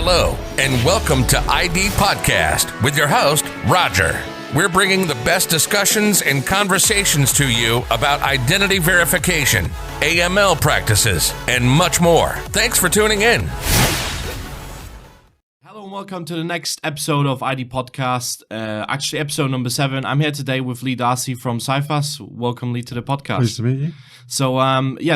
Hello, and welcome to IDpodcast with your host, Roger. We're bringing the best discussions and conversations to you about identity verification, AML practices, and much more. Thanks for tuning in. Hello and welcome to the next episode of IDpodcast, actually episode number 7. I'm here today with Lee Darcy from Cifas. Welcome, Lee, to the podcast. Pleased to meet you. So,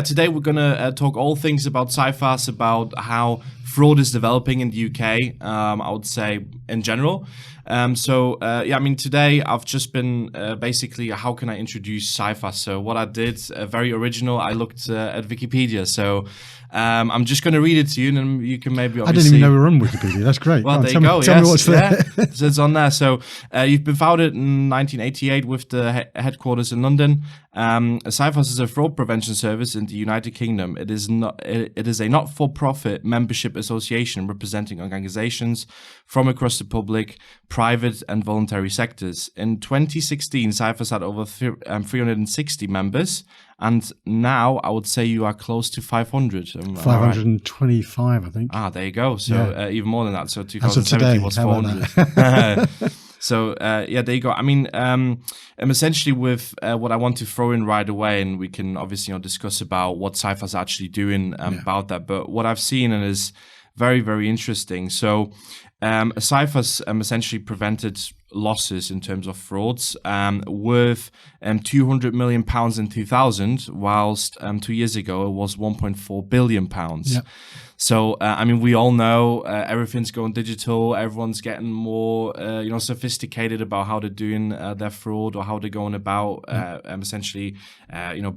today we're going to talk all things about Cifas, about how fraud is developing in the UK, I would say, in general. Today I've just been basically, how can I introduce Cifas? So what I did, very original, I looked at Wikipedia. So I'm just going to read it to you, and then you can maybe obviously... I didn't even know we were on Wikipedia. That's great. Well, there you go. Tell me what's there. So it's on there. So you've been founded in 1988 with the headquarters in London. Cifas is a fraud prevention service in the United Kingdom. It is a not-for-profit membership association representing organizations from across the public, private and voluntary sectors. In 2016, Cifas had over 360 members, and now I would say you are close to 500. 525, I think. There you go. So even more than that. So 2017 today, was 400. So there you go. I mean, essentially with what I want to throw in right away, and we can obviously discuss about what Cifas is actually doing about that. But what I've seen and is very, very interesting. So Cifas essentially prevented losses in terms of frauds worth £200 million in 2000, whilst 2 years ago it was £1.4 billion. Yeah. So, we all know everything's going digital. Everyone's getting more, sophisticated about how they're doing their fraud or how they're going about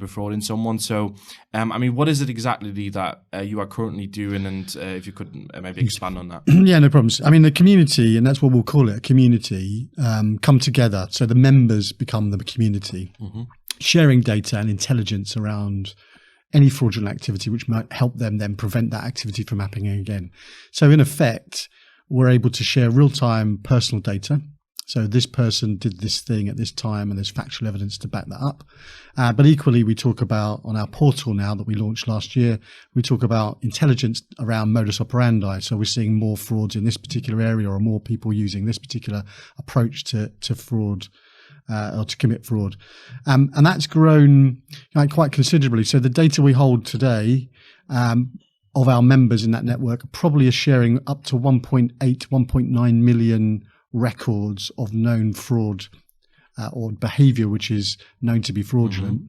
defrauding someone. So, what is it exactly that you are currently doing? And if you could maybe expand on that. Yeah, no problems. I mean, the community, and that's what we'll call it, a community, come together. So the members become the community, sharing data and intelligence around any fraudulent activity which might help them then prevent that activity from happening again. So in effect, we're able to share real-time personal data. So this person did this thing at this time, and there's factual evidence to back that up. But equally, we talk about on our portal now that we launched last year, we talk about intelligence around modus operandi. So we're seeing more frauds in this particular area, or more people using this particular approach to fraud. Or to commit fraud. And that's grown quite considerably. So the data we hold today of our members in that network probably is sharing up to 1.8, 1.9 million records of known fraud or behavior which is known to be fraudulent.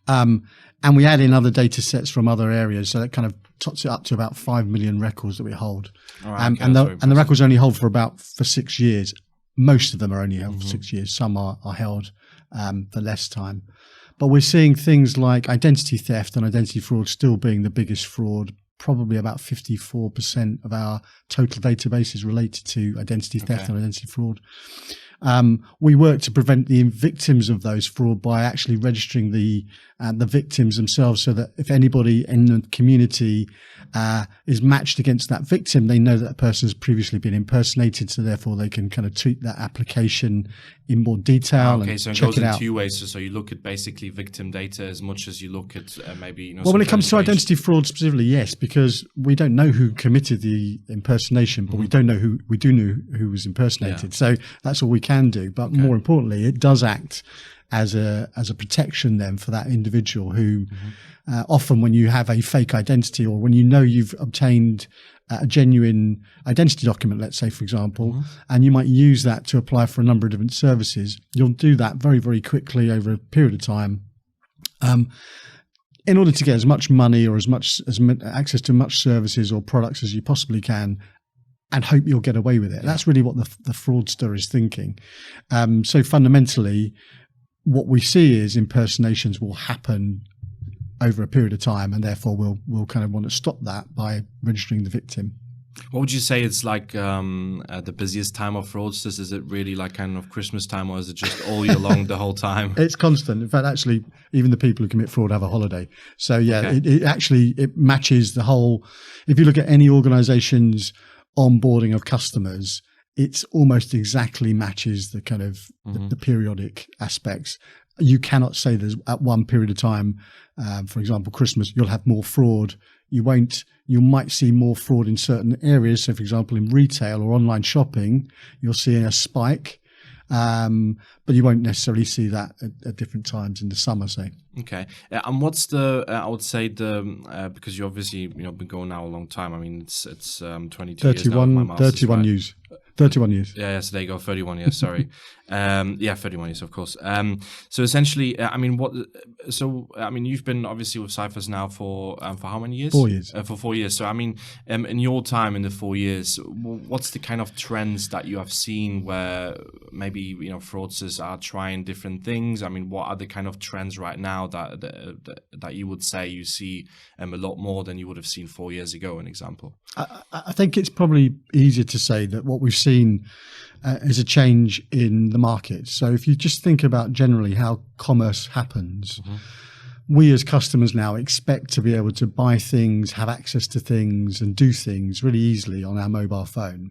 And we add in other data sets from other areas. So that kind of tots it up to about 5 million records that we hold. Right, and the records only hold for 6 years. Most of them are only held for 6 years. Some are held for less time. But we're seeing things like identity theft and identity fraud still being the biggest fraud. Probably about 54% of our total database is related to identity theft and identity fraud. We work to prevent the victims of those fraud by actually registering the victims themselves, so that if anybody in the community is matched against that victim, they know that that person has previously been impersonated, so therefore they can kind of treat that application in more detail. Okay, so it goes in 2 ways. So you look at basically victim data as much as you look at Well, when it comes to identity fraud specifically, yes, because we don't know who committed the impersonation, but we do know who was impersonated. Yeah. So that's all we can do. But more importantly, it does act as a protection then for that individual who often when you have a fake identity, or when you know you've obtained a genuine identity document, let's say, for example, and you might use that to apply for a number of different services, you'll do that very, very quickly over a period of time. In order to get as much money or as access to much services or products as you possibly can, and hope you'll get away with it. Yeah. That's really what the fraudster is thinking. So fundamentally, what we see is impersonations will happen over a period of time, and therefore we'll kind of want to stop that by registering the victim. What would you say it's like the busiest time of fraudsters? Is it really like kind of Christmas time, or is it just all year long the whole time? It's constant. In fact, actually, even the people who commit fraud have a holiday. So yeah, it matches the whole. If you look at any organization's onboarding of customers, it's almost exactly matches the kind of the periodic aspects. You cannot say there's at one period of time, for example, Christmas, you'll have more fraud you might see more fraud in certain areas. So, for example, in retail or online shopping, you're seeing a spike, but you won't necessarily see that at different times in the summer, say. Okay, and what's the? I would say because you obviously been going now a long time. I mean, it's 22 years now. 31 years. 31 years. Yeah, so there you go, 31 years, sorry. 31 years, of course. So essentially, you've been obviously with Cifas now for how many years? 4 years. For 4 years. So, I mean, in your time in the 4 years, what's the kind of trends that you have seen where maybe, fraudsters are trying different things? I mean, what are the kind of trends right now that you would say you see a lot more than you would have seen 4 years ago, an example? I think it's probably easier to say that what we've seen is a change in the market. So if you just think about generally how commerce happens, we as customers now expect to be able to buy things, have access to things, and do things really easily on our mobile phone.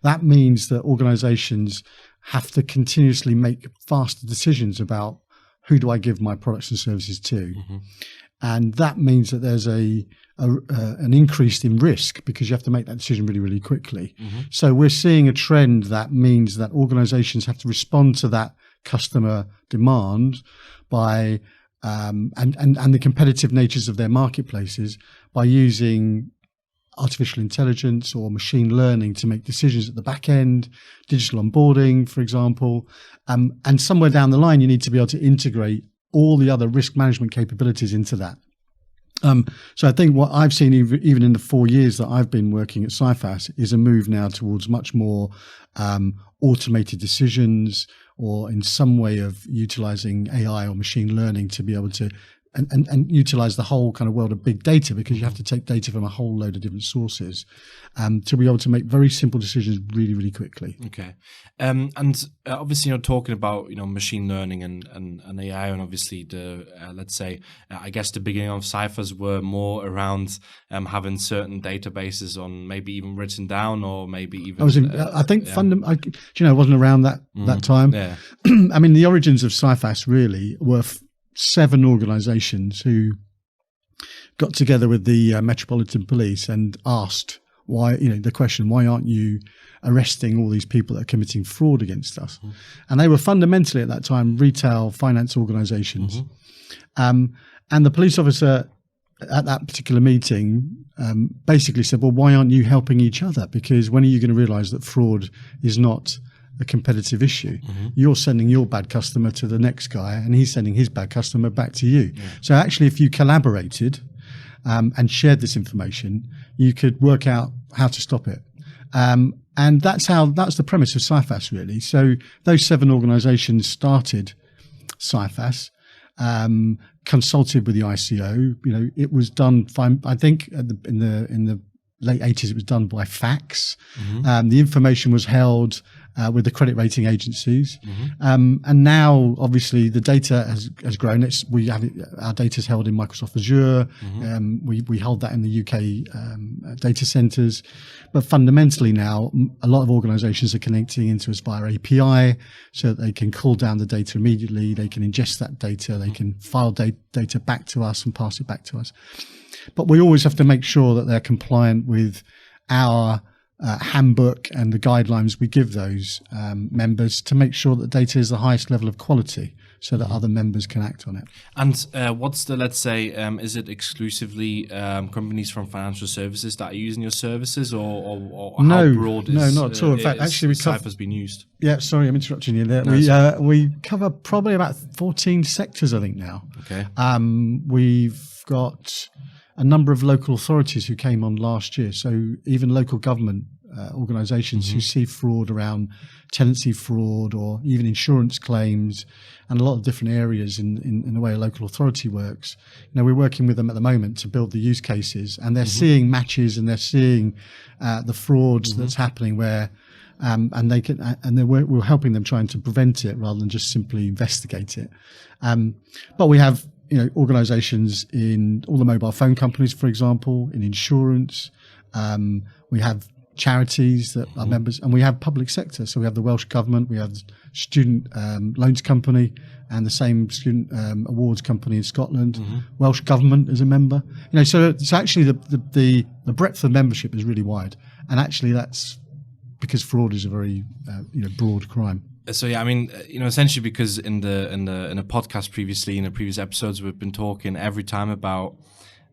That means that organizations have to continuously make faster decisions about who do I give my products and services to. And that means that there's an increase in risk because you have to make that decision really, really quickly. So we're seeing a trend that means that organizations have to respond to that customer demand by and the competitive natures of their marketplaces by using artificial intelligence or machine learning to make decisions at the back end, digital onboarding, for example. And somewhere down the line, you need to be able to integrate all the other risk management capabilities into that. So I think what I've seen even in the 4 years that I've been working at Cifas is a move now towards much more automated decisions, or in some way of utilizing AI or machine learning to be able to and utilize the whole kind of world of big data, because you have to take data from a whole load of different sources to be able to make very simple decisions really, really quickly. Okay. And obviously, talking about, machine learning and AI, and obviously the, let's say, I guess the beginning of Cifas were more around having certain databases on maybe even written down, or maybe even... I think it wasn't around that time. Yeah. I mean, the origins of Cifas really were 7 organizations who got together with the Metropolitan Police and asked why, the question, why aren't you arresting all these people that are committing fraud against us? And they were fundamentally at that time retail finance organizations. And the police officer at that particular meeting basically said, well, why aren't you helping each other? Because when are you going to realize that fraud is not a competitive issue? You're sending your bad customer to the next guy, and he's sending his bad customer back to you. So actually, if you collaborated and shared this information, you could work out how to stop it. And that's the premise of Cifas, really. So those 7 organizations started Cifas, consulted with the ICO. It was done fine. I think in the late 80s, it was done by fax. The information was held with the credit rating agencies. And now, obviously, the data has grown. Our data is held in Microsoft Azure. We hold that in the UK data centers. But fundamentally now, a lot of organizations are connecting into us via API so that they can call down the data immediately. They can ingest that data. They can file data back to us and pass it back to us. But we always have to make sure that they're compliant with our handbook and the guidelines we give those members to make sure that data is the highest level of quality so that other members can act on it. And what's the, let's say, is it exclusively companies from financial services that are using your services, or how broad is... No, not at all. In fact, actually, Cifas been used? Yeah, sorry, I'm interrupting you there. No, we cover probably about 14 sectors, I think, now. Okay. We've got a number of local authorities who came on last year. So even local government organisations who see fraud around tenancy fraud or even insurance claims and a lot of different areas in the way a local authority works. We're working with them at the moment to build the use cases, and they're seeing matches and they're seeing the frauds that's happening where we're helping them trying to prevent it rather than just simply investigate it. But we have organizations in all the mobile phone companies, for example, in insurance. We have charities that are members, and we have public sector. So we have the Welsh Government, we have the Student Loans Company, and the same Student Awards Company in Scotland. Welsh Government is a member. So it's actually the breadth of membership is really wide, and actually that's because fraud is a very broad crime. So yeah, I mean, essentially because in a podcast previously, in the previous episodes, we've been talking every time about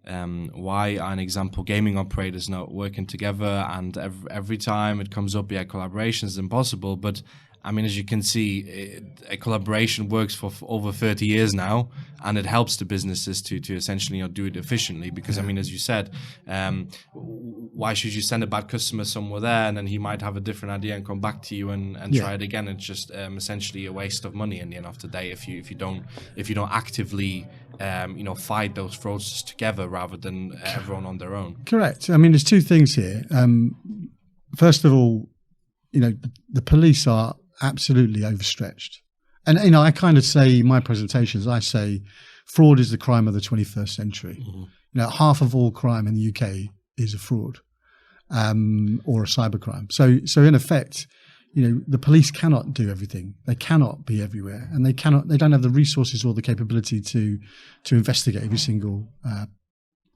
why are, an example, gaming operators not working together, and every time it comes up, collaboration is impossible. But I mean, as you can see, a collaboration works for over 30 years now, and it helps the businesses to essentially do it efficiently. Because I mean, as you said, why should you send a bad customer somewhere there, and then he might have a different idea and come back to you and try it again? It's just essentially a waste of money in the end of the day if you don't actively fight those fraudsters together rather than everyone on their own. Correct. I mean, there's two things here. First of all, the police are absolutely overstretched. And, I kind of say in my presentations, I say fraud is the crime of the 21st century. Half of all crime in the UK is a fraud or a cybercrime. So in effect, the police cannot do everything. They cannot be everywhere, and they don't have the resources or the capability to investigate every single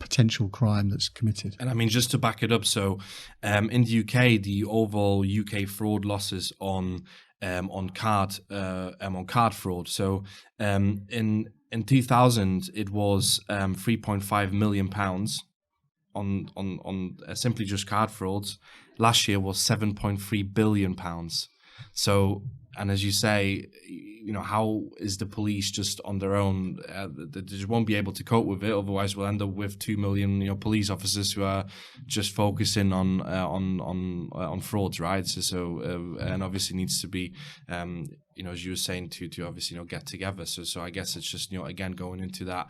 potential crime that's committed. And I mean, just to back it up, so in the UK, the overall UK fraud losses on card fraud. So in 2000, it was £3.5 million on simply just card frauds. Last year was £7.3 billion. So, and as you say, how is the police just on their own? They just won't be able to cope with it. Otherwise, we'll end up with 2 million, police officers who are just focusing on frauds, right? So and obviously needs to be, as you were saying, to obviously get together. So I guess it's just again going into that,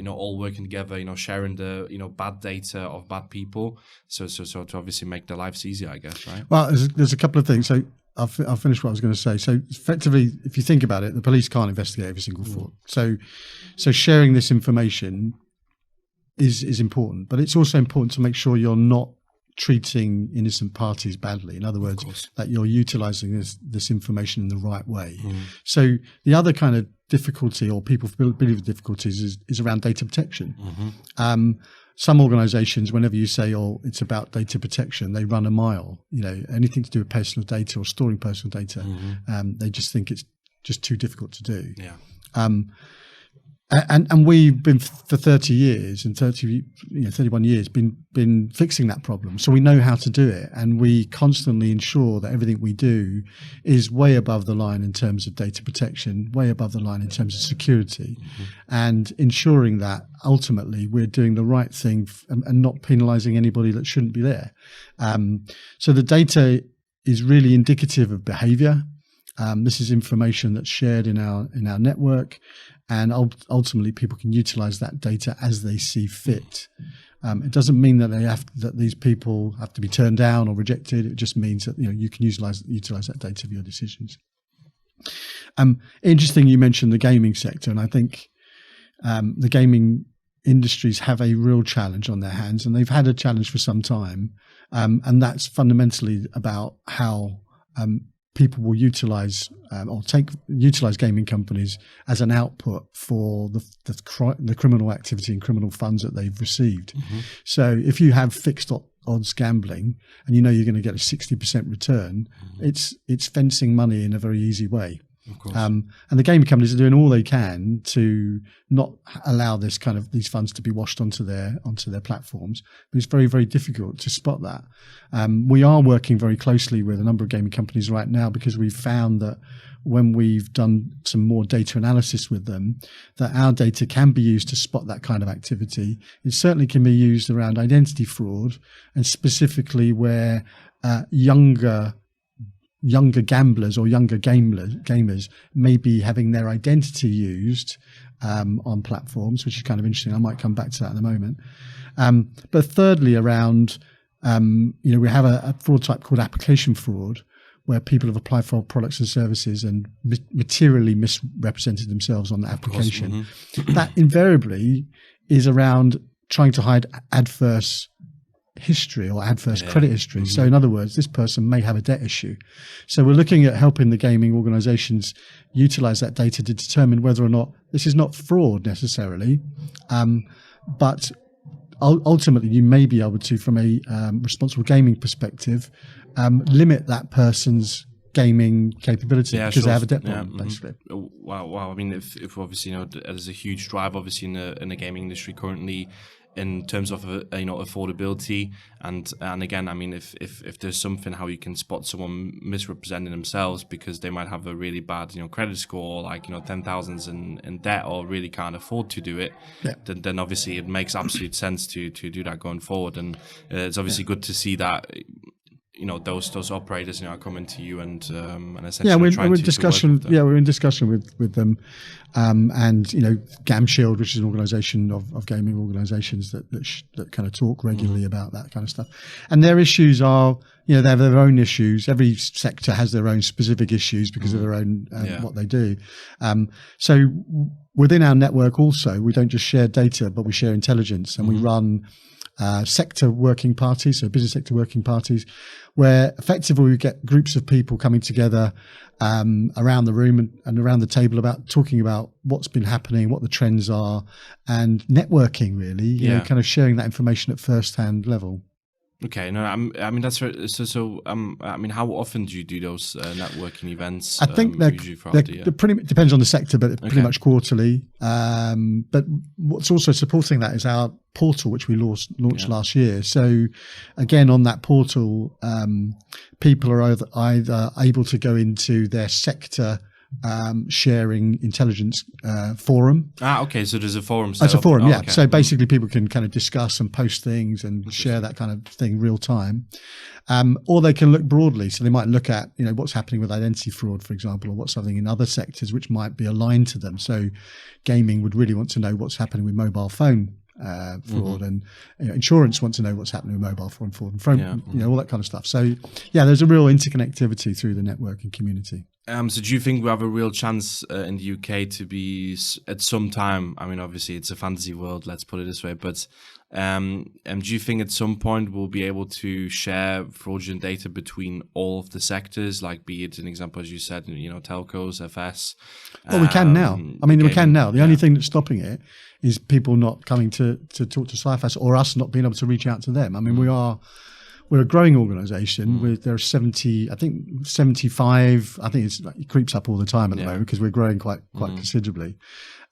all working together, sharing the bad data of bad people. So to obviously make their lives easier, I guess, right? Well, there's a couple of things. So I'll finish what I was going to say. So effectively, if you think about it, the police can't investigate every single fraud. So sharing this information is important, but it's also important to make sure you're not treating innocent parties badly. In other words, that you're utilizing this information in the right way. So the other kind of difficulty, or people believe the difficulties, is around data protection. Some organizations, whenever you say, it's about data protection, they run a mile. Anything to do with personal data or storing personal data, they just think it's just too difficult to do. And we've been for 30 years and 31 years been fixing that problem. So we know how to do it, and we constantly ensure that everything we do is way above the line in terms of data protection, way above the line in terms of security, and ensuring that ultimately we're doing the right thing and not penalizing anybody that shouldn't be there. So the data is really indicative of behavior. This is information that's shared in our network, and ultimately people can utilize that data as they see fit. It doesn't mean that that these people have to be turned down or rejected. It just means that you can utilize that data for your decisions. Interesting, you mentioned the gaming sector, and I think the gaming industries have a real challenge on their hands, and they've had a challenge for some time, and that's fundamentally about how people will utilize gaming companies as an output for the criminal activity and criminal funds that they've received. So if you have fixed odds gambling and you're going to get a 60% return, it's fencing money in a very easy way. Of course. And the gaming companies are doing all they can to not allow these funds to be washed onto their platforms. But it's very, very difficult to spot that. We are working very closely with a number of gaming companies right now, because we've found that when we've done some more data analysis with them, that our data can be used to spot that kind of activity. It certainly can be used around identity fraud, and specifically where younger gamblers or younger gamers may be having their identity used on platforms, which is kind of interesting. I might come back to that in a moment. But thirdly, around, we have a fraud type called application fraud, where people have applied for products and services and materially misrepresented themselves on the application. That invariably is around trying to hide adverse history or adverse credit history. So in other words, this person may have a debt issue. So we're looking at helping the gaming organizations utilize that data to determine whether or not this is not fraud necessarily, but ultimately you may be able to, from a responsible gaming perspective, limit that person's gaming capability because they have a debt problem, basically. Wow. I mean, if obviously, there's a huge drive, obviously, in the gaming industry currently, in terms of affordability, and again, I mean, if there's something how you can spot someone misrepresenting themselves because they might have a really bad credit score, like 10,000s in debt, or really can't afford to do it, then obviously it makes absolute sense to do that going forward, and it's obviously good to see that. Those operators are coming to you and essentially we're in discussion. We're in discussion with them, and GamShield, which is an organisation of gaming organisations that kind of talk regularly about that kind of stuff. And their issues are, they have their own issues. Every sector has their own specific issues because of their own what they do. So within our network, also, we don't just share data, but we share intelligence, and we run sector working parties, so business sector working parties, where effectively we get groups of people coming together around the room and around the table talking about what's been happening, what the trends are, and networking really, kind of sharing that information at first-hand level. Okay, no, I mean that's so. I mean, how often do you do those networking events? I think they're pretty depends on the sector, but pretty much quarterly. But what's also supporting that is our portal, which we launched last year. So again, on that portal, people are either able to go into their sector sharing intelligence forum. Okay, so there's a forum. It's a forum, yeah. Okay. So basically, people can kind of discuss and post things and share that kind of thing real time, or they can look broadly. So they might look at what's happening with identity fraud, for example, or what's something in other sectors which might be aligned to them. So gaming would really want to know what's happening with mobile phone fraud, and insurance wants to know what's happening with mobile phone fraud and all that kind of stuff. So there's a real interconnectivity through the networking community. So do you think we have a real chance in the UK to be at some time? I mean, obviously it's a fantasy world, let's put it this way, but do you think at some point we'll be able to share fraudulent data between all of the sectors, like be it an example, as you said, telcos, FS? Well, we can now. I mean, we can now. The only thing that's stopping it is people not coming to talk to Cifas, or us not being able to reach out to them. I mean, we're a growing organisation. There are 70, I think 75. I think it creeps up all the time at the moment because we're growing quite considerably.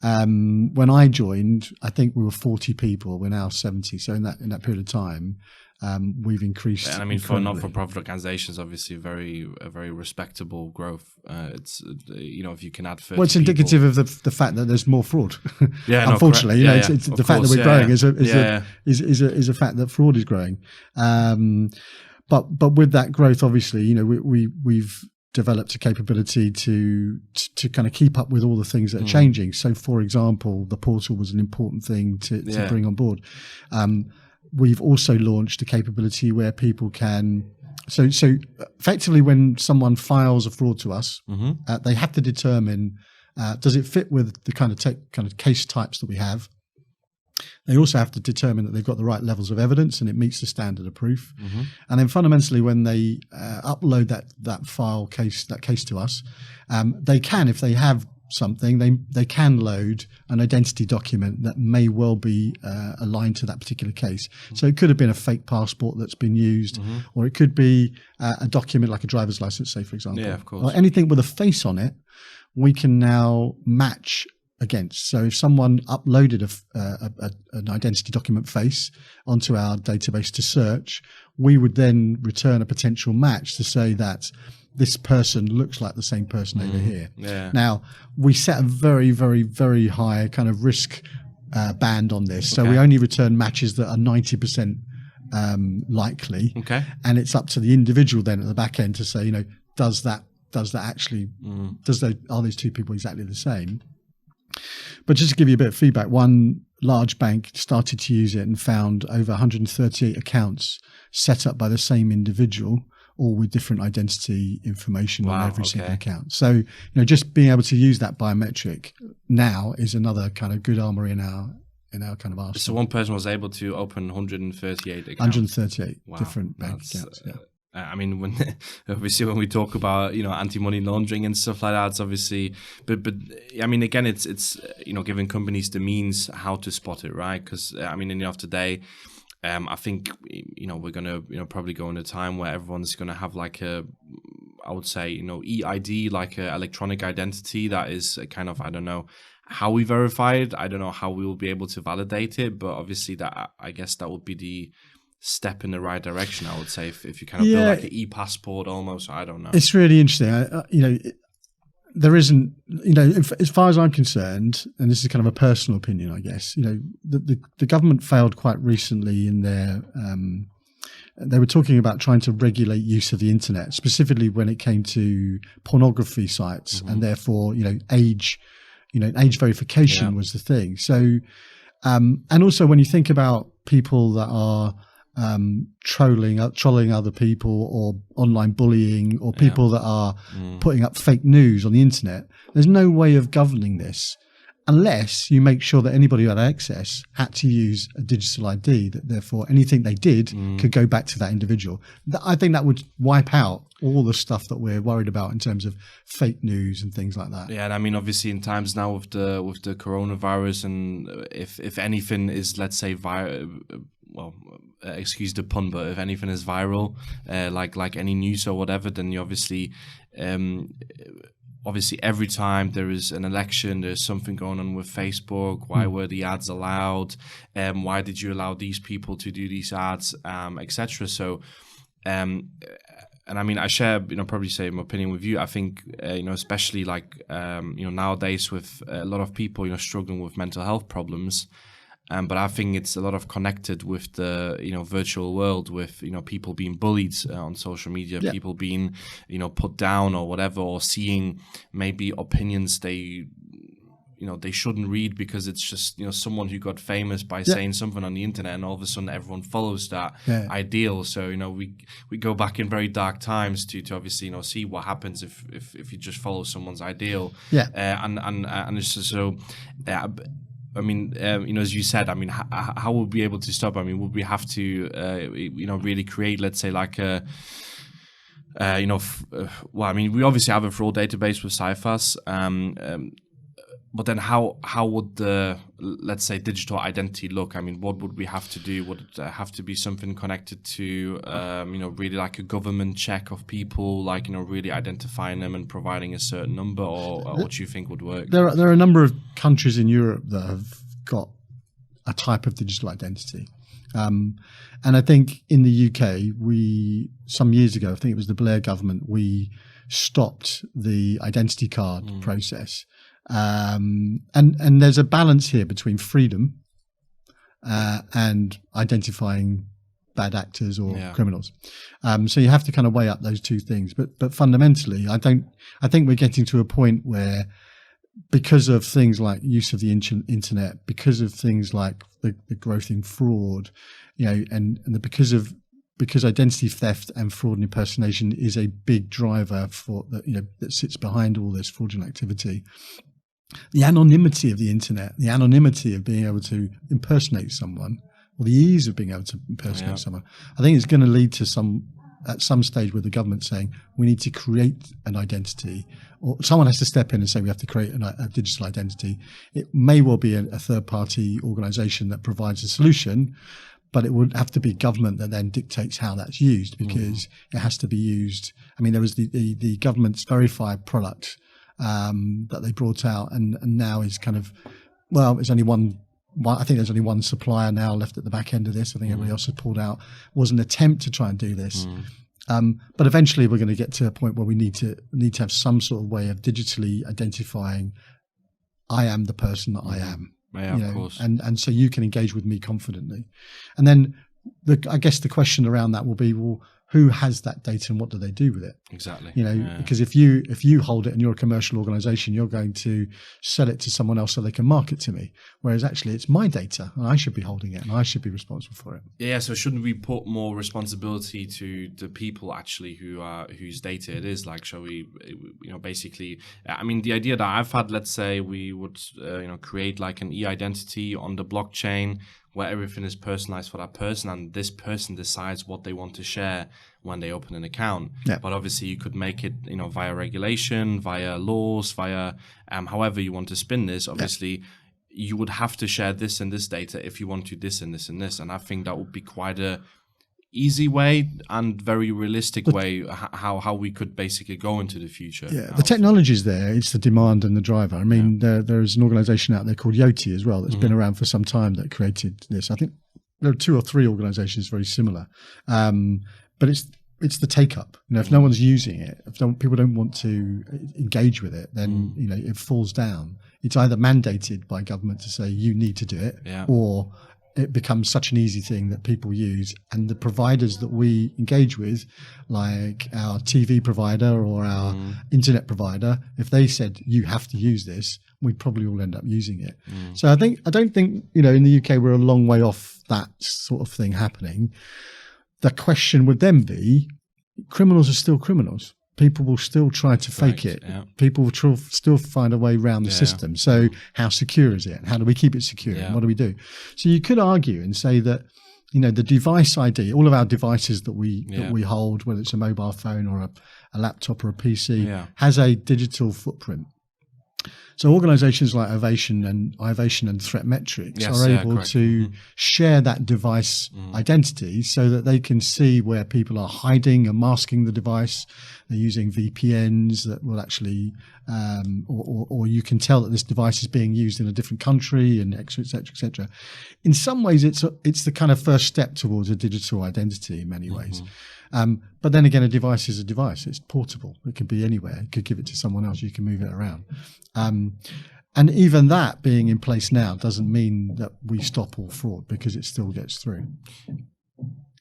When I joined, I think we were 40 people. We're now 70. So in that period of time, we've increased. And I mean, for not-for-profit organizations, obviously, a very respectable growth. It's if you can add 30 it's indicative of the fact that there's more fraud. Unfortunately, it's the fact that we're growing is a fact that fraud is growing. But with that growth, obviously, we've developed a capability to kind of keep up with all the things that are changing. So, for example, the portal was an important thing to bring on board. We've also launched a capability where people can. So effectively, when someone files a fraud to us, they have to determine does it fit with the kind of case types that we have. They also have to determine that they've got the right levels of evidence and it meets the standard of proof. And then fundamentally, when they upload that case to us, they can, if they have something, they can load an identity document that may well be aligned to that particular case. So it could have been a fake passport that's been used, or it could be a document like a driver's license, say, for example. Yeah, of course. Or anything with a face on it, we can now match against. So if someone uploaded an identity document face onto our database to search, we would then return a potential match to say that this person looks like the same person over here. Yeah. Now, we set a very, very, very high kind of risk band on this. So we only return matches that are 90% likely. Okay. And it's up to the individual then at the back end to say, does that actually, are these two people exactly the same? But just to give you a bit of feedback, one large bank started to use it and found over 138 accounts set up by the same individual, all with different identity information on every single account. So, just being able to use that biometric now is another kind of good armory in in our kind of arsenal. So one person was able to open 138 accounts. 138 Wow. different bank accounts. Yeah. I mean, obviously when we talk about anti-money laundering and stuff like that, it's obviously, but I mean, again, it's giving companies the means how to spot it, right? Because I mean, in the end of the day, I think we're gonna probably go in a time where everyone's gonna have like I would say EID, like a electronic identity that is a kind of, I don't know how we verify it, I don't know how we will be able to validate it, but obviously that, I guess that would be the step in the right direction, I would say, if you kind of build like an e-passport almost. I don't know. It's really interesting. There isn't, as far as I'm concerned, and this is kind of a personal opinion, I guess, the government failed quite recently in their, they were talking about trying to regulate use of the internet, specifically when it came to pornography sites, and therefore, age verification was the thing. So, and also when you think about people that are trolling other people, or online bullying, or people that are putting up fake news on the internet, there's no way of governing this unless you make sure that anybody who had access had to use a digital ID, that therefore anything they did could go back to that individual. I think that would wipe out all the stuff that we're worried about in terms of fake news and things like that. Yeah, and I mean, obviously in times now with the coronavirus, and if anything is, let's say, excuse the pun, but if anything is viral, like any news or whatever, then you obviously every time there is an election, there's something going on with Facebook. Why were the ads allowed? Why did you allow these people to do these ads, etc. So, and I mean, I share, probably say my opinion with you. I think, especially like, nowadays with a lot of people, struggling with mental health problems. But I think it's a lot of connected with the virtual world, with people being bullied on social media, people being put down or whatever, or seeing maybe opinions they shouldn't read because it's just someone who got famous by saying something on the internet, and all of a sudden everyone follows that ideal. So we go back in very dark times to obviously see what happens if you just follow someone's ideal. And it's just so. I mean, as you said, I mean, how would we be able to stop? I mean, would we have to, really create, let's say, like a, well, I mean, we obviously have a fraud database with Cifas, but then how would the, let's say, digital identity look? I mean, what would we have to do? Would it have to be something connected to, really like a government check of people, like, really identifying them and providing a certain number, or what do you think would work? There are a number of countries in Europe that have got a type of digital identity. And I think in the UK, some years ago, I think it was the Blair government, we stopped the identity card process. And there's a balance here between freedom and identifying bad actors or criminals. So you have to kind of weigh up those two things. But fundamentally, I think we're getting to a point where, because of things like use of the internet, because of things like the growth in fraud, because identity theft and fraud and impersonation is a big driver for that sits behind all this fraudulent activity. The anonymity of the internet, the anonymity of being able to impersonate someone, or the ease of being able to impersonate someone, I think it's going to lead to at some stage with the government saying we need to create an identity, or someone has to step in and say we have to create a digital identity. It may well be a third-party organization that provides a solution, but it would have to be government that then dictates how that's used, because it has to be used. I mean, there was the government's verified product that they brought out, and now is kind of, well, it's only one. I think there's only one supplier now left at the back end of this. I think everybody else has pulled out. It was an attempt to try and do this, but eventually we're going to get to a point where we need to have some sort of way of digitally identifying, I am the person that I am. Yeah, of course. And so you can engage with me confidently. And then I guess the question around that will be, well, who has that data and what do they do with it? Exactly. Because if you hold it and you're a commercial organization, you're going to sell it to someone else so they can market to me. Whereas actually it's my data and I should be holding it and I should be responsible for it. Yeah. So shouldn't we put more responsibility to the people actually whose data it is? Like, shall we, basically, I mean, the idea that I've had, let's say we would, create like an e-identity on the blockchain where everything is personalized for that person, and this person decides what they want to share when they open an account. Yeah. But obviously you could make it, via regulation, via laws, via however you want to spin this. Obviously, you would have to share this and this data if you want to this and this and this. And I think that would be quite a easy way and very realistic way how we could basically go into the future. Yeah, the technology is there. It's the demand and the driver. I mean, there is an organization out there called Yoti as well that's been around for some time that created this. I think there are 2 or 3 organizations very similar. But it's the take up. If no one's using it, if people don't want to engage with it, then it falls down. It's either mandated by government to say you need to do it, or it becomes such an easy thing that people use, and the providers that we engage with, like our TV provider or our internet provider, if they said you have to use this, we'd probably all end up using it. So I don't think in the UK we're a long way off that sort of thing happening. The question would then be, criminals are still criminals. People will still try to fake it. Yeah. People will still find a way around the system. So how secure is it? How do we keep it secure? And what do we do? So you could argue and say that, the device ID, all of our devices that we hold, whether it's a mobile phone or a laptop or a PC, has a digital footprint. So organizations like Ovation and Threatmetrics are able to share that device identity so that they can see where people are hiding and masking the device. They're using VPNs that will actually, or you can tell that this device is being used in a different country, and et cetera, et cetera. In some ways, it's the kind of first step towards a digital identity in many ways. But then again, a device is a device. It's portable. It could be anywhere. You could give it to someone else. You can move it around. And even that being in place now doesn't mean that we stop all fraud, because it still gets through.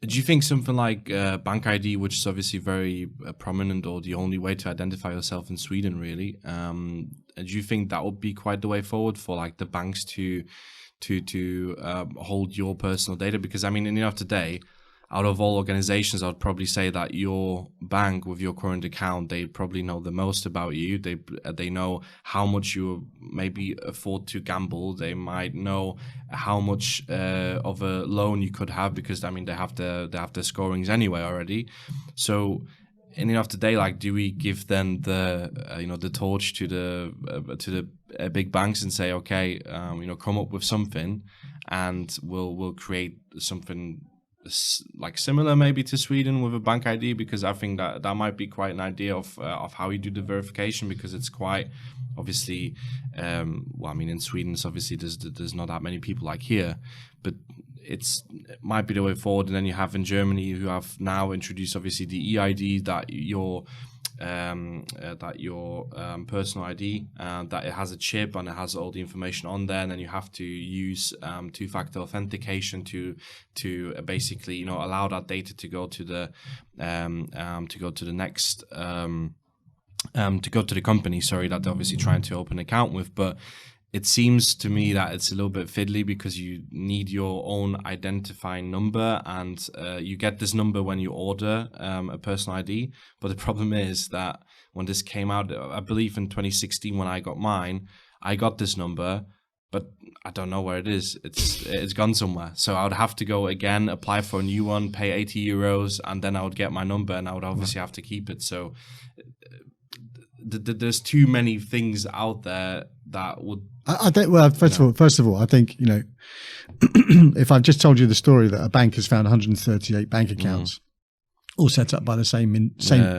Do you think something like Bank ID, which is obviously very prominent or the only way to identify yourself in Sweden, really, do you think that would be quite the way forward for like the banks to hold your personal data? Because I mean, in the end of the day, out of all organizations, I would probably say that your bank with your current account, they probably know the most about you. They know how much you maybe afford to gamble. They might know how much of a loan you could have, because I mean they have the scorings anyway already. So in the end of the day, like, do we give then the torch to the big banks and say, okay, come up with something, and we'll create something like similar maybe to Sweden with a bank ID? Because I think that might be quite an idea of how you do the verification, because it's quite obviously in Sweden it's obviously there's not that many people like here, but it might be the way forward. And then you have in Germany, who have now introduced obviously the EID, that your personal ID, that it has a chip and it has all the information on there, and then you have to use two-factor authentication to basically allow that data to go to the next to go to the company, that they're obviously trying to open an account with. But it seems to me that it's a little bit fiddly, because you need your own identifying number, and you get this number when you order a personal ID. But the problem is that when this came out, I believe in 2016 when I got mine, I got this number, but I don't know where it is. It's gone somewhere. So I would have to go again, apply for a new one, pay 80 euros, and then I would get my number, and I would obviously have to keep it. So there's too many things out there that would. I think. Well, first of all, I think if I've just told you the story that a bank has found 138 bank accounts, all set up by the same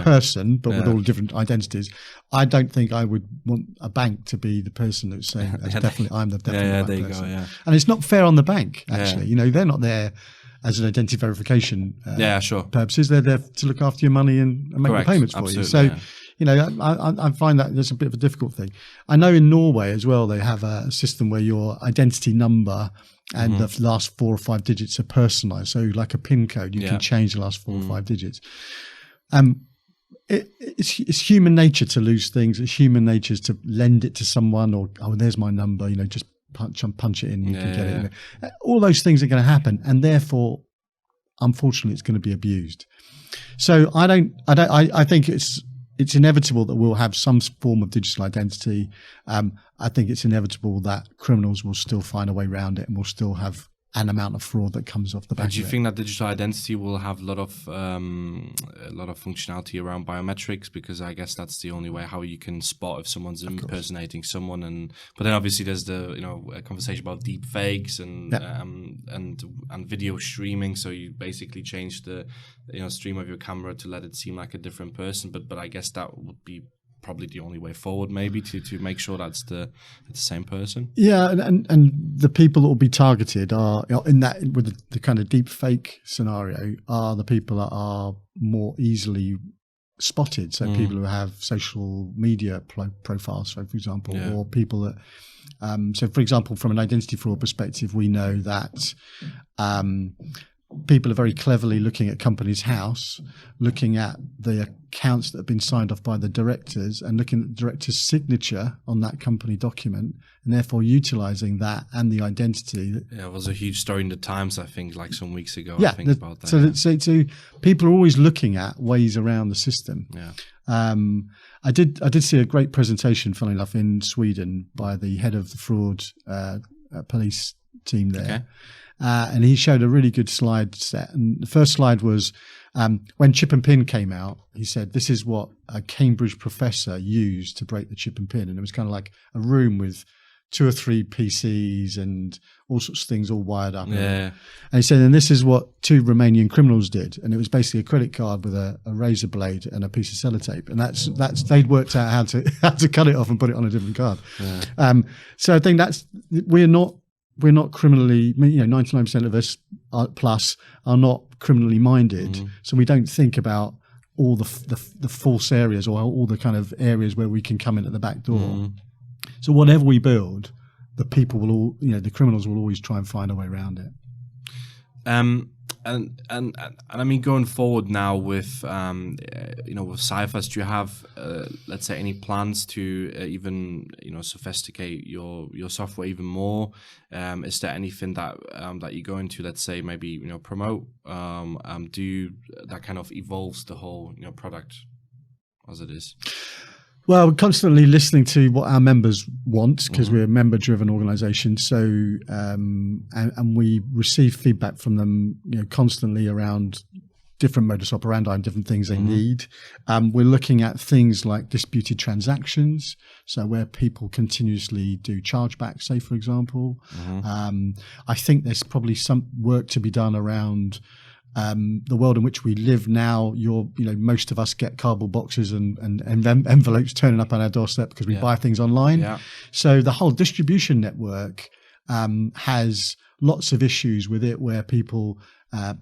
person, but with all different identities, I don't think I would want a bank to be the person that's saying I'm definitely the right person. Go, and it's not fair on the bank. Actually, they're not there as an identity verification purposes. They're there to look after your money and make the payments for you. So I find that there's a bit of a difficult thing. I know in Norway as well, they have a system where your identity number and the last 4 or 5 digits are personalized. So like a PIN code, you can change the last 4 or 5 digits. It's human nature to lose things. It's human nature to lend it to someone, or, oh, there's my number, just punch it in, you can get it. All those things are going to happen. And therefore, unfortunately, it's going to be abused. So I think it's inevitable that we'll have some form of digital identity. I think it's inevitable that criminals will still find a way around it, and we'll still have an amount of fraud that comes off the back. Do you think that digital identity will have a lot of functionality around biometrics? Because I guess that's the only way how you can spot if someone's impersonating someone. But then obviously there's the a conversation about deepfakes and video streaming. So you basically change the stream of your camera to let it seem like a different person. But I guess that would be probably the only way forward, maybe, to make sure that's the same person. Yeah, and the people that will be targeted are in that, with the kind of deep fake scenario, are the people that are more easily spotted. So people who have social media profiles, so for example, or people that. So, for example, from an identity fraud perspective, we know that. People are very cleverly looking at company's house, looking at the accounts that have been signed off by the directors, and looking at the director's signature on that company document, and therefore utilizing that and the identity. Yeah, it was a huge story in the Times, I think, like some weeks ago. I think about that. So people are always looking at ways around the system. Yeah. I did see a great presentation, funnily enough, in Sweden by the head of the fraud police team there. Okay. And he showed a really good slide set. And the first slide was when chip and pin came out, he said, this is what a Cambridge professor used to break the chip and pin. And it was kind of like a room with 2 or 3 PCs and all sorts of things all wired up. Yeah. And he said, and this is what 2 Romanian criminals did. And it was basically a credit card with a razor blade and a piece of sellotape. And that's they'd worked out how to cut it off and put it on a different card. Yeah. So I think we're not criminally, 99% of us plus are not criminally minded. So we don't think about all the false areas or all the kind of areas where we can come in at the back door. So whatever we build, the people will all, the criminals will always try and find a way around it. And I mean, going forward now with with Cifas, do you have let's say any plans to even sophisticate your software even more? Is there anything that you're going to, let's say, maybe promote? That kind of evolves the whole product as it is? Well, we're constantly listening to what our members want, because we're a member-driven organisation. So, and we receive feedback from them, constantly around different modus operandi and different things they need. We're looking at things like disputed transactions, so where people continuously do chargebacks, say, for example. I think there's probably some work to be done around the world in which we live now. Most of us get cardboard boxes and envelopes turning up on our doorstep because we buy things online. Yeah. So the whole distribution network has lots of issues with it, where people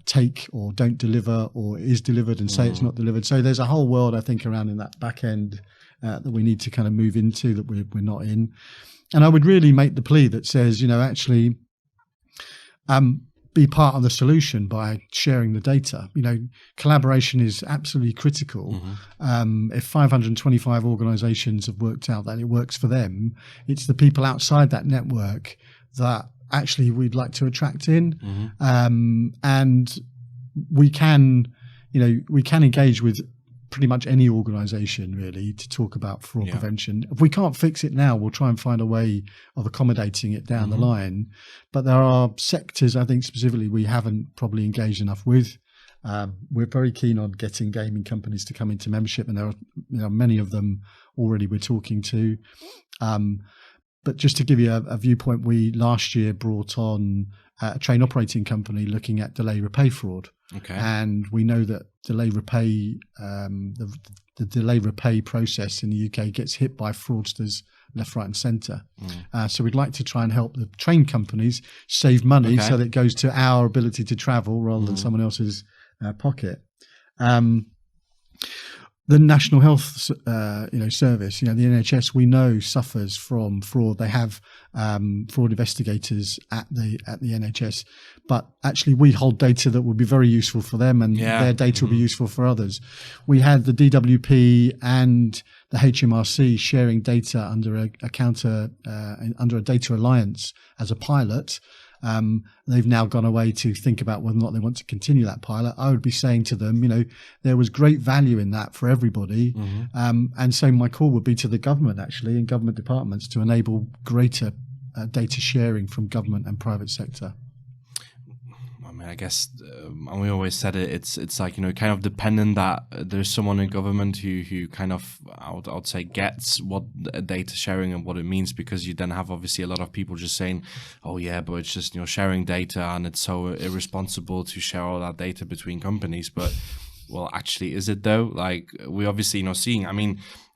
take or don't deliver, or is delivered and say it's not delivered. So there's a whole world, I think, around in that back end that we need to kind of move into, that we're not in. And I would really make the plea that says, actually, be part of the solution by sharing the data. Collaboration is absolutely critical. If 525 organizations have worked out that it works for them, it's the people outside that network that actually we'd like to attract in. And we can engage with pretty much any organization, really, to talk about fraud prevention. If we can't fix it now, we'll try and find a way of accommodating it down the line. But there are sectors, I think, specifically we haven't probably engaged enough with. We're very keen on getting gaming companies to come into membership, and there are many of them already we're talking to. But just to give you a viewpoint, we last year brought on a train operating company looking at delay repay fraud. Okay. And we know that delay repay, the delay repay process in the UK gets hit by fraudsters left, right, and centre. So we'd like to try and help the train companies save money so that it goes to our ability to travel rather than someone else's pocket. the National Health, Service, the NHS, we know suffers from fraud. They have fraud investigators at the NHS, but actually we hold data that will be very useful for them, and their data will be useful for others. We had the DWP and the HMRC sharing data under a data alliance as a pilot. They've now gone away to think about whether or not they want to continue that pilot. I would be saying to them, there was great value in that for everybody. And so my call would be to the government, actually, and government departments to enable greater data sharing from government and private sector. I guess, and we always said it's like, kind of dependent that there's someone in government who kind of, I would say, gets what data sharing and what it means, because you then have obviously a lot of people just saying, oh yeah, but it's just, sharing data and it's so irresponsible to share all that data between companies. But well, actually, is it though? Like, we obviously seeing.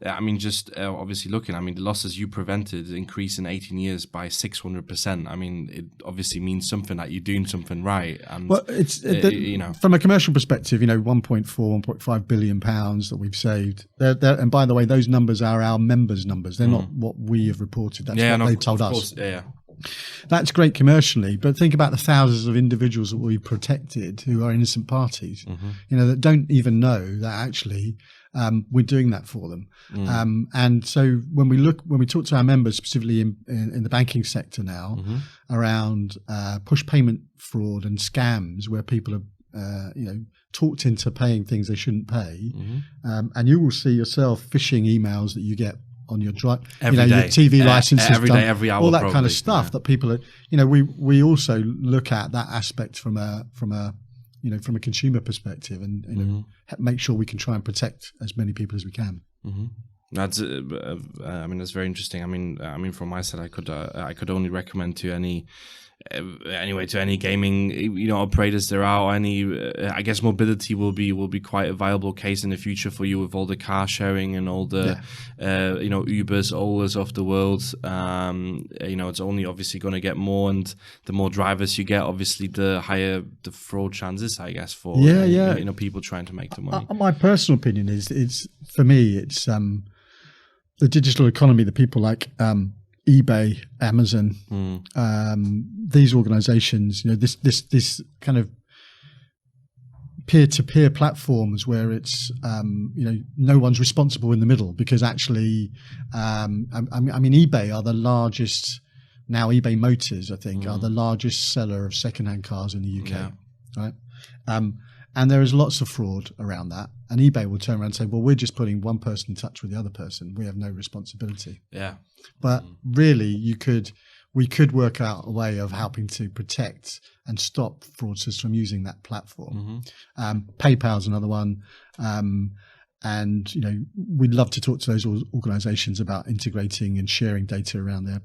Obviously looking. The losses you prevented increase in 18 years by 600%. It obviously means something, that you're doing something right. And well, it's from a commercial perspective, 1.5 billion pounds that we've saved. And by the way, those numbers are our members' numbers. They're not what we have reported. That's what they've told us. Yeah. That's great commercially, but think about the thousands of individuals that we protected who are innocent parties, that don't even know that actually we're doing that for them. And so when we talk to our members, specifically in the banking sector now, around push payment fraud and scams where people are, talked into paying things they shouldn't pay, and you will see yourself phishing emails that you get on your drive, your TV licenses, every day, every hour, all that probably, kind of stuff that people are. We also look at that aspect from a consumer perspective, and make sure we can try and protect as many people as we can. That's that's very interesting. From my side, I could only recommend to any gaming operators there are, I guess mobility will be quite a viable case in the future for you, with all the car sharing and all the Ubers, Olas of the world. It's only obviously going to get more, and the more drivers you get, obviously the higher the fraud chances, I guess, for people trying to make the money. My personal opinion is it's the digital economy, the people like eBay, Amazon, these organizations, this kind of peer-to-peer platforms where it's, no one's responsible in the middle, because actually, eBay are the largest, now eBay Motors, I think, are the largest seller of secondhand cars in the UK, right? And there is lots of fraud around that. And eBay will turn around and say, well, we're just putting one person in touch with the other person. We have no responsibility. Yeah. But really, we could work out a way of helping to protect and stop fraudsters from using that platform. PayPal's another one. And, we'd love to talk to those organizations about integrating and sharing data around there.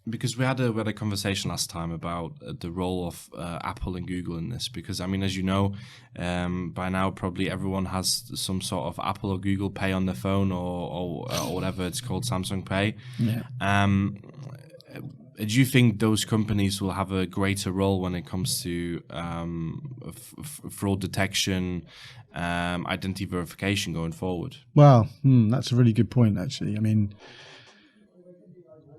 Because we had a conversation last time about the role of Apple and Google in this. Because as you know, by now probably everyone has some sort of Apple or Google Pay on their phone, or whatever it's called, Samsung Pay. Yeah. Do you think those companies will have a greater role when it comes to fraud detection, identity verification going forward? Well, that's a really good point, actually.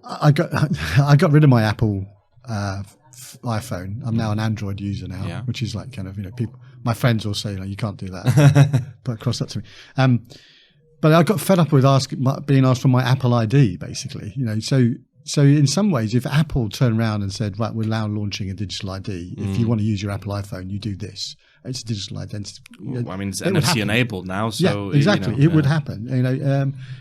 I got rid of my Apple iPhone. I'm now an Android user now, which is like kind of, people. My friends will say, you can't do that. But across that to me. But I got fed up with being asked for my Apple ID, basically. So in some ways, if Apple turned around and said, right, we're now launching a digital ID. If you want to use your Apple iPhone, you do this. It's a digital identity. It's NFC enabled now, so exactly, it would happen.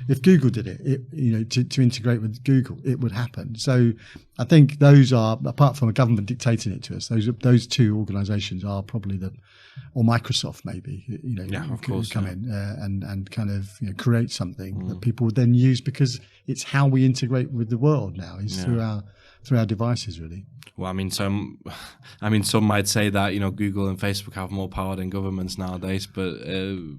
If Google did it, to integrate with Google, it would happen. So I think those are, apart from a government dictating it to us, those two organisations are probably or Microsoft maybe, of course, come in and kind of create something that people would then use, because it's how we integrate with the world now is through our devices, really. Well, some might say that Google and Facebook have more power than governments nowadays, but it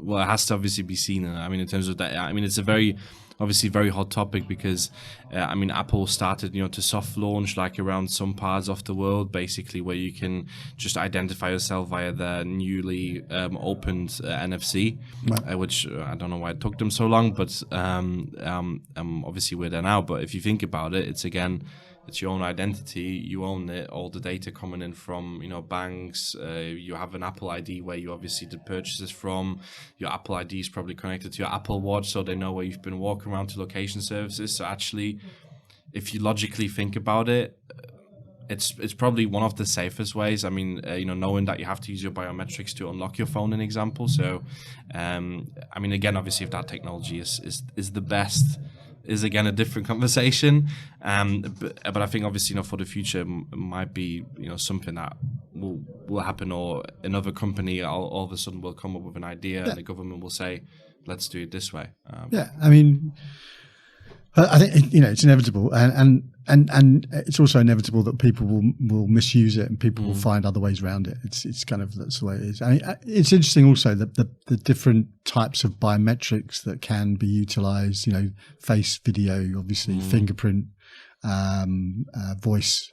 has to obviously be seen. In terms of that, it's a very obviously very hot topic because, I mean, Apple started, to soft launch like around some parts of the world, basically where you can just identify yourself via the newly opened NFC, which I don't know why it took them so long, but obviously we're there now. But if you think about it, it's your own identity. You own it. All the data coming in from, banks. You have an Apple ID where you obviously did purchases from. Your Apple ID is probably connected to your Apple Watch, so they know where you've been walking around to location services. So actually, if you logically think about it, it's probably one of the safest ways. I mean, knowing that you have to use your biometrics to unlock your phone, an example. So, I mean, again, obviously, if that technology is the best, is again a different conversation, but I think obviously for the future might be something that will happen, or another company all of a sudden will come up with an idea and the government will say, let's do it this way. I mean, I think it's inevitable, and it's also inevitable that people will misuse it and people will find other ways around it. It's kind of, that's the way it is. I mean, it's interesting also that the different types of biometrics that can be utilized. Face, video, obviously, fingerprint, voice.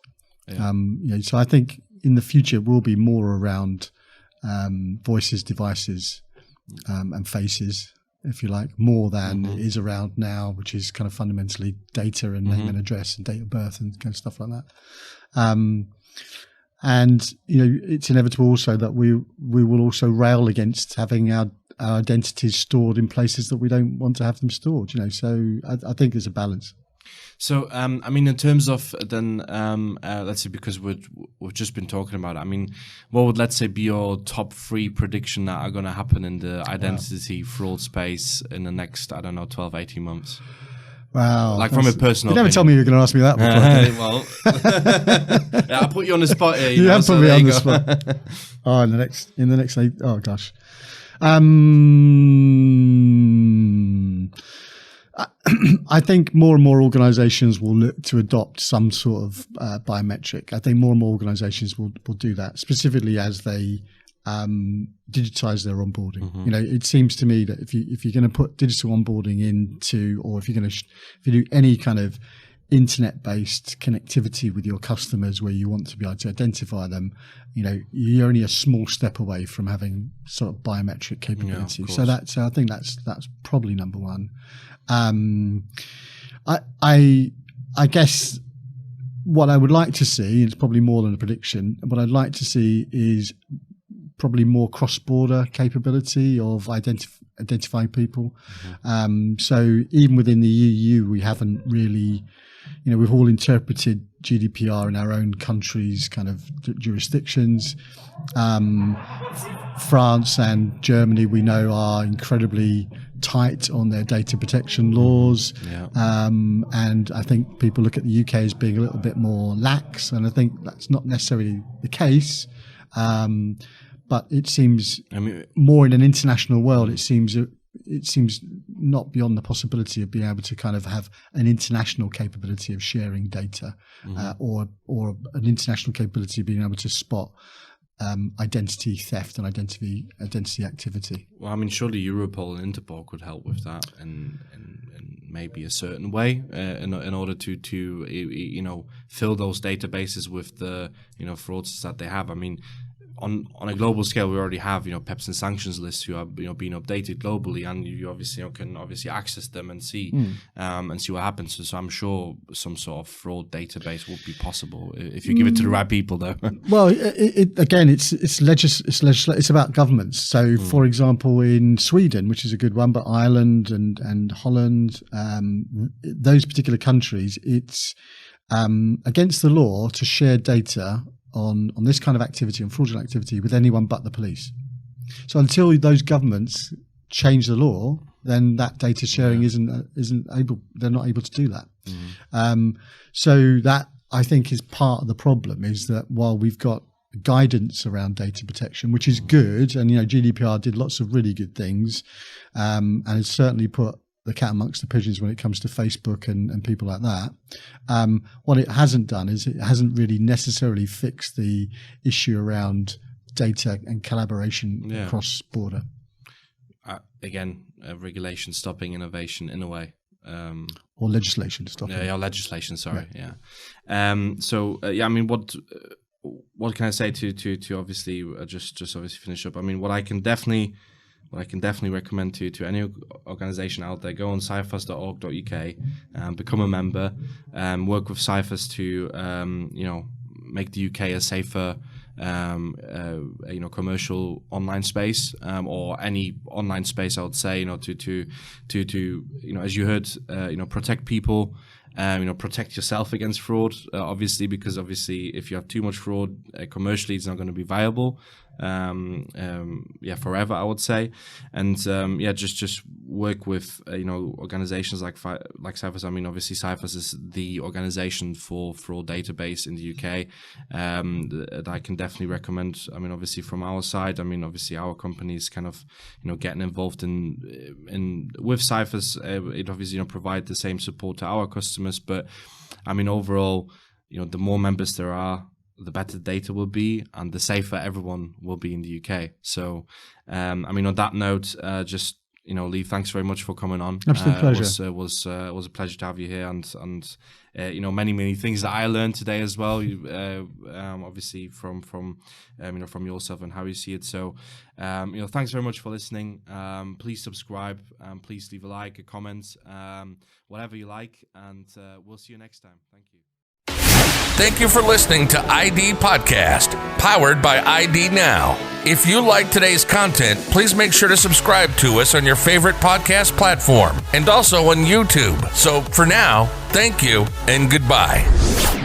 So I think in the future it will be more around voices, devices, and faces, if you like, more than it is around now, which is kind of fundamentally data and name and address and date of birth and kind of stuff like that. And it's inevitable also that we will also rail against having our identities stored in places that we don't want to have them stored. So I think there's a balance. So, I mean, in terms of then, let's say, because we've just been talking about it, I mean, what would, let's say, be your top 3 prediction that are going to happen in the identity fraud space in the next, 12, 18 months? Wow. Like from a personal You never tell me you were going to ask me that before. Well, I'll put you on the spot here. You have put me on the spot. Oh, in the next, oh gosh. I think more and more organizations will look to adopt some sort of biometric. I think more and more organizations will do that, specifically as they digitize their onboarding. It seems to me that if you're going to put digital onboarding into, or if you do any kind of internet-based connectivity with your customers where you want to be able to identify them, you're only a small step away from having sort of biometric capability. So I think that's probably number one. I guess what I would like to see, it's probably more than a prediction, what I'd like to see is probably more cross-border capability of identifying people. So even within the EU, we haven't really, we've all interpreted GDPR in our own countries' kind of jurisdictions. France and Germany, we know, are incredibly tight on their data protection laws. And I think people look at the UK as being a little bit more lax, and I think that's not necessarily the case. But it seems, more in an international world, it seems not beyond the possibility of being able to kind of have an international capability of sharing data, or an international capability of being able to spot identity theft and identity activity. Well, I mean, surely Europol and Interpol could help with that, and maybe a certain way in order to fill those databases with the fraudsters that they have. I mean, on a global scale, we already have PEPs and sanctions lists who are being updated globally, and you obviously can access them and see what happens. So I'm sure some sort of fraud database would be possible if you give it to the right people, though. Well, it's about governments. So, for example, in Sweden, which is a good one, but Ireland and Holland, those particular countries, it's against the law to share data on this kind of activity, on fraudulent activity, with anyone but the police. So until those governments change the law, then that data sharing they're not able to do that. So that, I think, is part of the problem, is that while we've got guidance around data protection, which is good, and GDPR did lots of really good things, and it's certainly put the cat amongst the pigeons when it comes to Facebook and people like that. What it hasn't done is it hasn't really necessarily fixed the issue around data and collaboration across border. Again, regulation stopping innovation in a way. or legislation to stop it. Yeah, legislation. Sorry. Yeah. I mean, what can I say to obviously just obviously finish up? I mean, what I can definitely recommend to any organization out there, go on cifas.org.uk, become a member, work with Cifas to make the UK a safer commercial online space, or any online space, I would say, to as you heard, protect people, protect yourself against fraud, obviously, because obviously if you have too much fraud commercially, it's not going to be viable forever, I would say. And just work with organizations like Cifas. I mean, obviously Cifas is the organization for fraud database in the UK that I can definitely recommend. I mean, obviously from our side, I mean, obviously our company is kind of getting involved in with Cifas. It obviously provide the same support to our customers, but I mean, overall, the more members there are, the better data will be, and the safer everyone will be in the UK. So, I mean, on that note, Lee, thanks very much for coming on. Absolute pleasure. It was a pleasure to have you here, and many things that I learned today as well. Obviously from yourself and how you see it. So, thanks very much for listening. Please subscribe. Please leave a like, a comment, whatever you like, and we'll see you next time. Thank you. Thank you for listening to ID Podcast, powered by ID Now. If you like today's content, please make sure to subscribe to us on your favorite podcast platform and also on YouTube. So for now, thank you and goodbye.